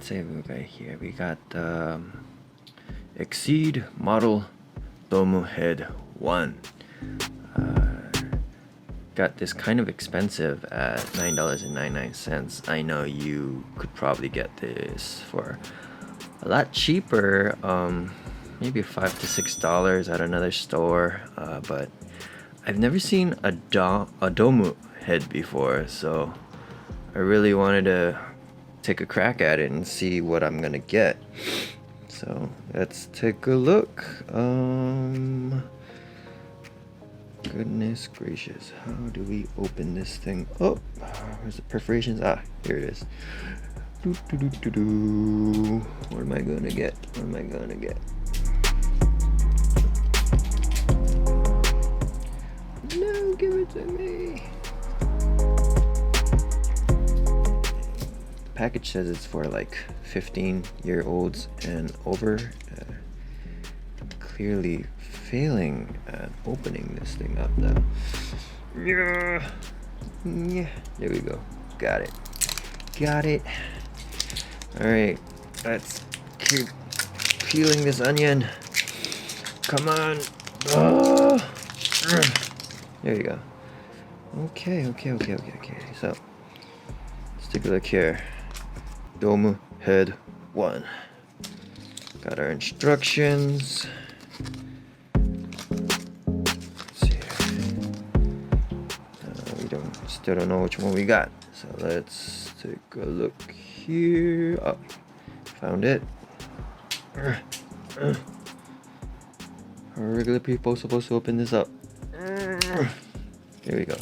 say we got here? We got Exceed Model Domu Head 1. Got this kind of expensive at $9.99. I know you could probably get this for a lot cheaper, maybe $5 to $6 at another store, but I've never seen a Domu head before, so I really wanted to take a crack at it and see what I'm gonna get. So let's take a look. Goodness gracious, how do we open this thing up? Where's the perforations? Ah, here it is. What am I gonna get? What am I gonna get? No, give it to me. The package says it's for like 15-year-olds and over. Clearly failing at opening this thing up though. Yeah, there we go. Got it. All right, let's keep peeling this onion. Come on. Oh. There you go. Okay. So let's take a look here. Domu Head 1. Got our instructions. Still don't know which one we got, so let's take a look here. Oh, found it. Are regular people supposed to open this up? Here we go.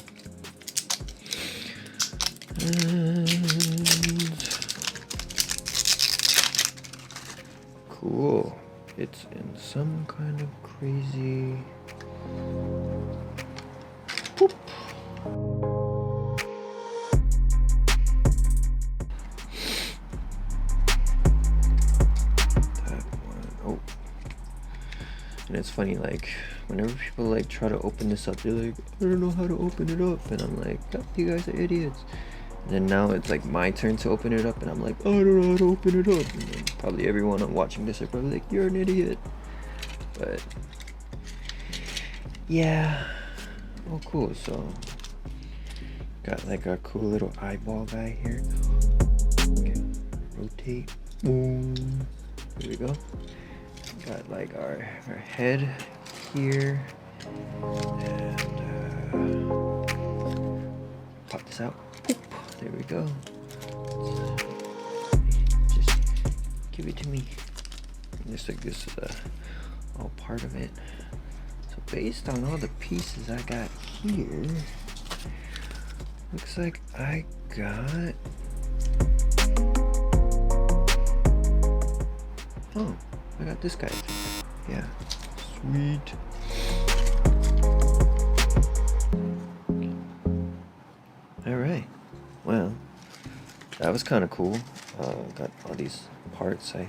And cool. It's in some kind of crazy. Boop. And it's funny, like, whenever people like try to open this up, they're like, I don't know how to open it up, and I'm like, you guys are idiots. And then now it's like my turn to open it up, and I'm like, I don't know how to open it up. And then probably everyone watching this are probably like, you're an idiot. But yeah, oh cool. So got like our cool little eyeball guy here. Okay, rotate. Boom. Here we go. Got like our head here, and pop this out. Boop. There we go. Just give it to me. Just like this is all part of it. So based on all the pieces I got here, looks like I got. Oh. I got this guy. Yeah. Sweet. Alright. Well, that was kind of cool. Got all these parts. I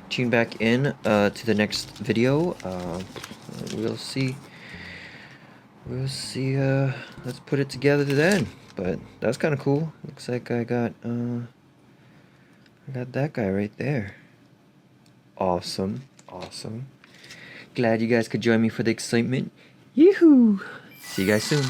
tune back in to the next video. We'll see. Let's put it together then. But that was kind of cool. Looks like I got that guy right there. Awesome. Glad you guys could join me for the excitement. Yoo-hoo! See you guys soon.